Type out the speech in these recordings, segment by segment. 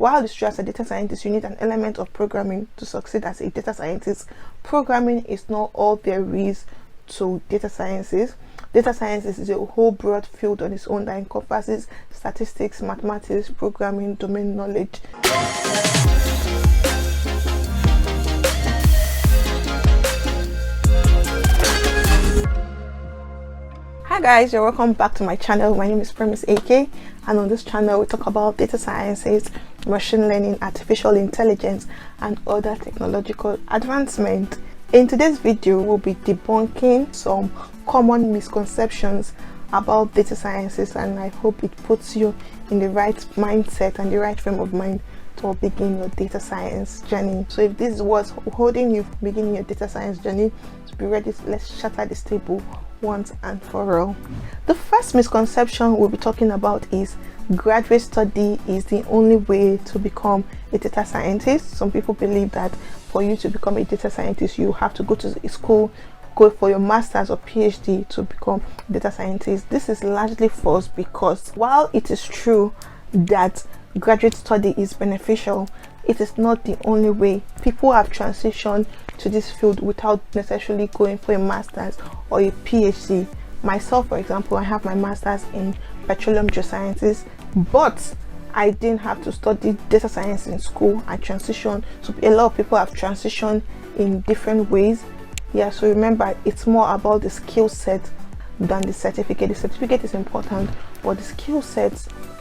While it's true as a data scientist, you need an element of programming to succeed as a data scientist. Programming is not all there is to data sciences. Data sciences is a whole broad field on its own that encompasses statistics, mathematics, programming, domain knowledge. Hi guys, you're welcome back to my channel. My name is Premise AK, and on this channel we talk about data sciences, machine learning, artificial intelligence, and other technological advancement. In today's video, we'll be debunking some common misconceptions about data sciences, and I hope it puts you in the right mindset and the right frame of mind to begin your data science journey. So if this is what's holding you beginning your data science journey, to be ready, let's shatter this table once and for all. The first misconception we'll be talking about is graduate study is the only way to become a data scientist. Some people believe that for you to become a data scientist, you have to go to school, go for your master's or PhD to become a data scientist. This is largely false, because while it is true that graduate study is beneficial, it is not the only way. People have transitioned to this field without necessarily going for a master's or a PhD. Myself, for example, I have my master's in petroleum geosciences, but I didn't have to study data science in school. I transitioned. So a lot of people have transitioned in different ways. Yeah, so remember, it's more about the skill set than the certificate. The certificate is important, but the skill set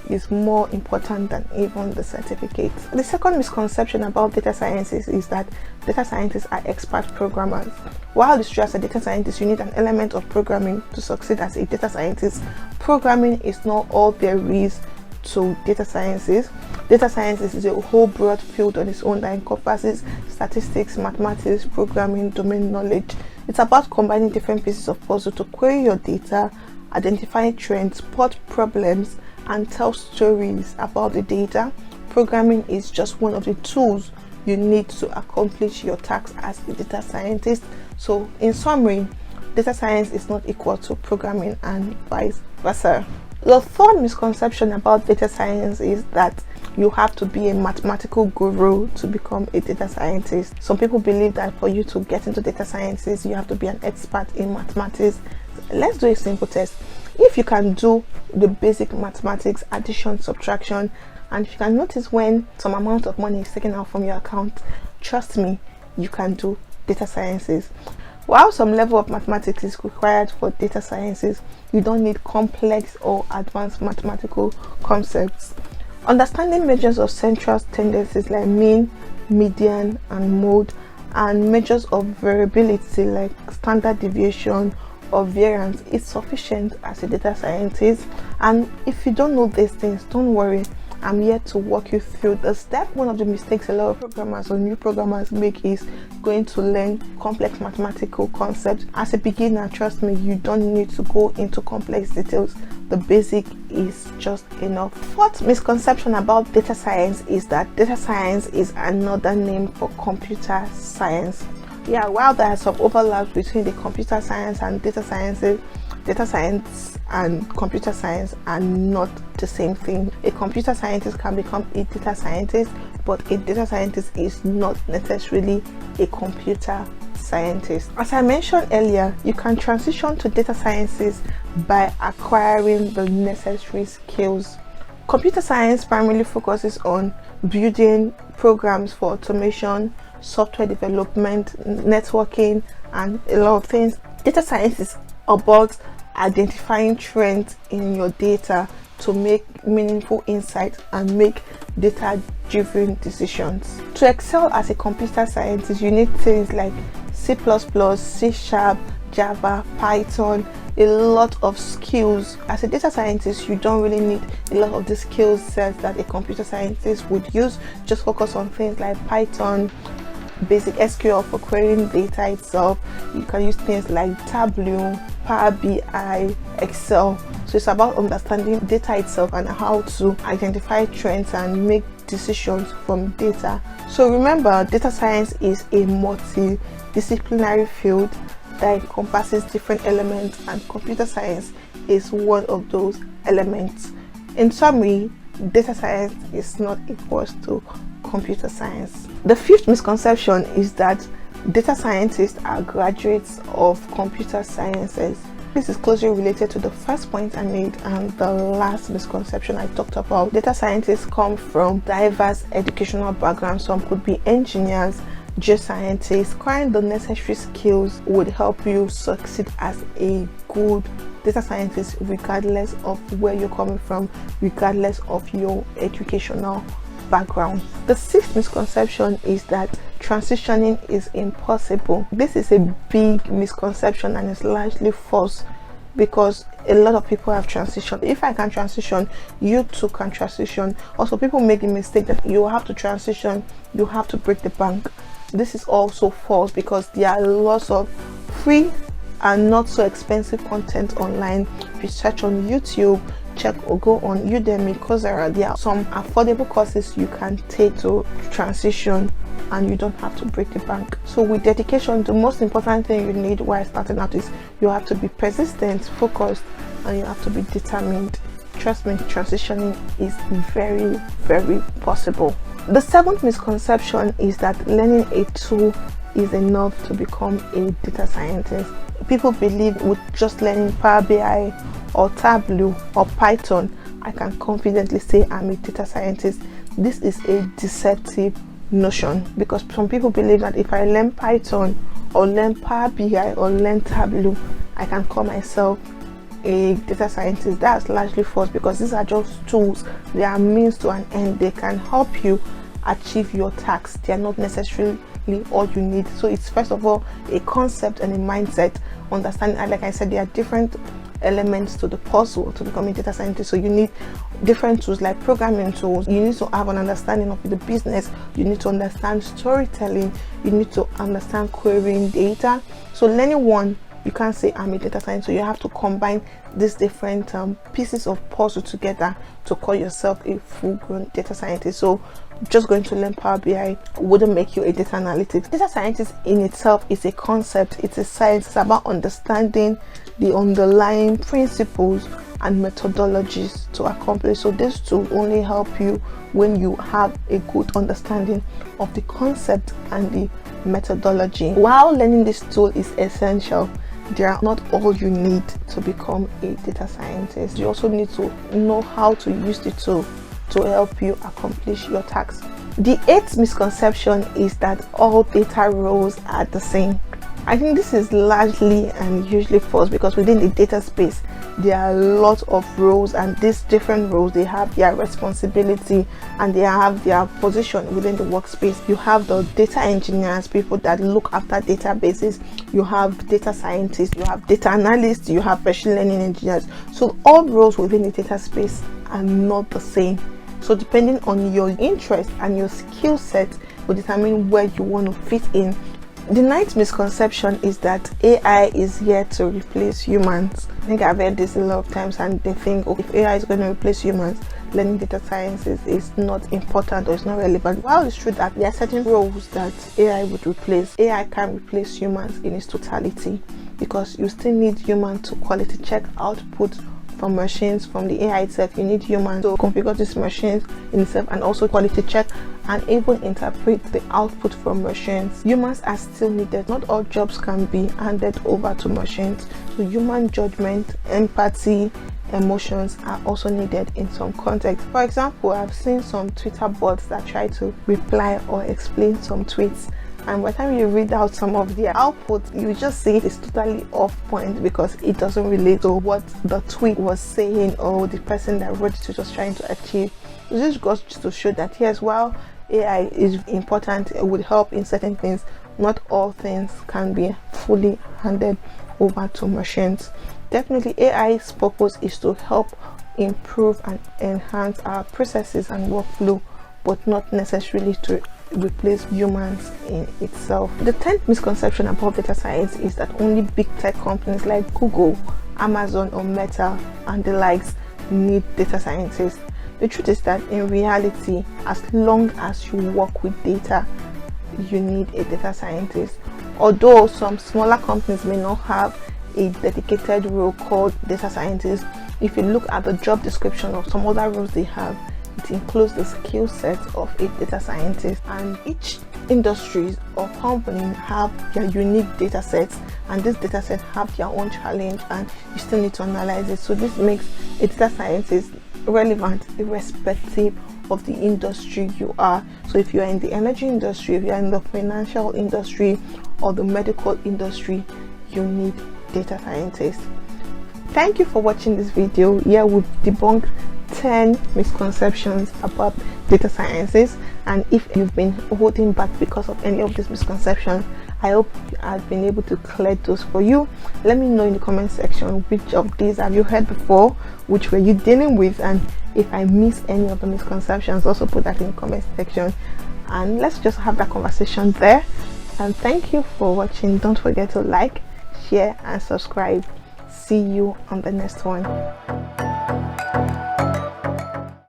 is more important than even the certificate. The second misconception about data sciences is that data scientists are expert programmers. While it's true as a data scientist, you need an element of programming to succeed as a data scientist. Programming is not all there is to data sciences. Data sciences is a whole broad field on its own that encompasses statistics, mathematics, programming, domain knowledge. It's about combining different pieces of puzzle to query your data, identify trends, spot problems, and tell stories about the data. Programming is just one of the tools you need to accomplish your task as a data scientist. So in summary, data science is not equal to programming and vice versa. The third misconception about data science is that you have to be a mathematical guru to become a data scientist. Some people believe that for you to get into data sciences, you have to be an expert in mathematics. Let's do a simple test. If you can do the basic mathematics, addition, subtraction, and if you can notice when some amount of money is taken out from your account, trust me, you can do data sciences. While some level of mathematics is required for data sciences, you don't need complex or advanced mathematical concepts. Understanding measures of central tendencies like mean, median, and mode, and measures of variability like standard deviation or variance is sufficient as a data scientist. And if you don't know these things, don't worry, I'm here to walk you through the step. One of the mistakes a lot of programmers or new programmers make is going to learn complex mathematical concepts. As a beginner, trust me, you don't need to go into complex details. The basic is just enough. Fourth misconception about data science is that data science is another name for computer science. Yeah, while there are some overlaps between the computer science and data sciences, data science and computer science are not the same thing. A computer scientist can become a data scientist, but a data scientist is not necessarily a computer scientist. As I mentioned earlier, you can transition to data sciences by acquiring the necessary skills. Computer science primarily focuses on building programs for automation, software development, networking, and a lot of things. Data science is about identifying trends in your data to make meaningful insights and make data-driven decisions. To excel as a computer scientist, you need things like C++, C#, Java, Python, a lot of skills. As a data scientist, you don't really need a lot of the skill sets that a computer scientist would use. Just focus on things like Python, basic SQL for querying data itself. You can use things like Tableau, Power BI, Excel. So it's about understanding data itself and how to identify trends and make decisions from data. So remember, data science is a multidisciplinary field that encompasses different elements, and computer science is one of those elements. In summary, data science is not equals to computer science. The fifth misconception is that data scientists are graduates of computer sciences. This is closely related to the first point I made and the last misconception I talked about. Data scientists come from diverse educational backgrounds. Some could be engineers, geoscientists. Acquiring the necessary skills would help you succeed as a good data scientist regardless of where you're coming from, regardless of your educational background. The sixth misconception is that transitioning is impossible. This is a big misconception and it's largely false, because a lot of people have transitioned. If I can transition, you too can transition. Also, people make the mistake that you have to transition, you have to break the bank. This is also false, because there are lots of free and not so expensive content online. If you search on YouTube, check or go on Udemy, Coursera, there are some affordable courses you can take to transition and you don't have to break the bank. So with dedication, the most important thing you need while starting out is you have to be persistent, focused, and you have to be determined. Trust me, transitioning is very, very possible. The seventh misconception is that learning a tool is enough to become a data scientist. People believe with just learning Power BI or Tableau or Python, I can confidently say I'm a data scientist. This is a deceptive notion, because some people believe that if I learn Python or learn Power BI or learn Tableau, I can call myself a data scientist. That's largely false, because these are just tools. They are means to an end. They can help you achieve your tasks. They are not necessarily all you need. So it's first of all a concept and a mindset, understanding. And like I said, there are different elements to the puzzle to become a data scientist. So you need different tools like programming tools. You need to have an understanding of the business. You need to understand storytelling. You need to understand querying data. So learning one, you can't say I'm a data scientist. So you have to combine these different pieces of puzzle together to call yourself a full-grown data scientist. So just going to learn Power BI wouldn't make you a data analytics. Data scientist in itself is a concept. It's a science. It's about understanding the underlying principles and methodologies to accomplish. So these two only help you when you have a good understanding of the concept and the methodology. While learning this tool is essential, they are not all you need to become a data scientist. You also need to know how to use the tool to help you accomplish your tasks. The eighth misconception is that all data roles are the same. I think this is largely and usually false, because within the data space there are lots of roles, and these different roles, they have their responsibility and they have their position within the workspace. You have the data engineers, people that look after databases. You have data scientists, you have data analysts, you have machine learning engineers. So all roles within the data space are not the same. So depending on your interest and your skill set will determine where you want to fit in. The ninth misconception is that AI is here to replace humans. I think I've heard this a lot of times, and they think, oh, if AI is going to replace humans, learning data science is not important or it's not relevant. While it's true that there are certain roles that AI would replace, AI can't replace humans in its totality, because you still need humans to quality check output from machines. From the AI itself, you need humans to configure these machines in itself and also quality check and even interpret the output from machines. Humans are still needed. Not all jobs can be handed over to machines. So human judgment, empathy, emotions are also needed in some context. For example, I've seen some Twitter bots that try to reply or explain some tweets, and by the time you read out some of their output, you just see it's totally off point because it doesn't relate to what the tweet was saying or the person that wrote it was trying to achieve. This goes to show that yes, while AI is important, it would help in certain things, not all things can be fully handed over to machines. Definitely AI's purpose is to help improve and enhance our processes and workflow, but not necessarily to replace humans in itself. The 10th misconception about data science is that only big tech companies like Google, Amazon or Meta and the likes need data scientists. The truth is that in reality, as long as you work with data, you need a data scientist. Although some smaller companies may not have a dedicated role called data scientist, if you look at the job description of some other roles they have, it includes the skill set of a data scientist, and each industries or company have their unique data sets, and these data sets have their own challenge, and you still need to analyze it. So this makes a data scientist relevant irrespective of the industry you are. So if you are in the energy industry, if you are in the financial industry or the medical industry, you need data scientists. Thank you for watching this video. Here we've debunked 10 misconceptions about data sciences, and if you've been holding back because of any of these misconceptions, I hope I've been able to clear those for you. Let me know in the comment section which of these have you heard before, which were you dealing with, and if I missed any of the misconceptions, also put that in the comment section and let's just have that conversation there. And thank you for watching. Don't forget to like, share and subscribe. See you on the next one.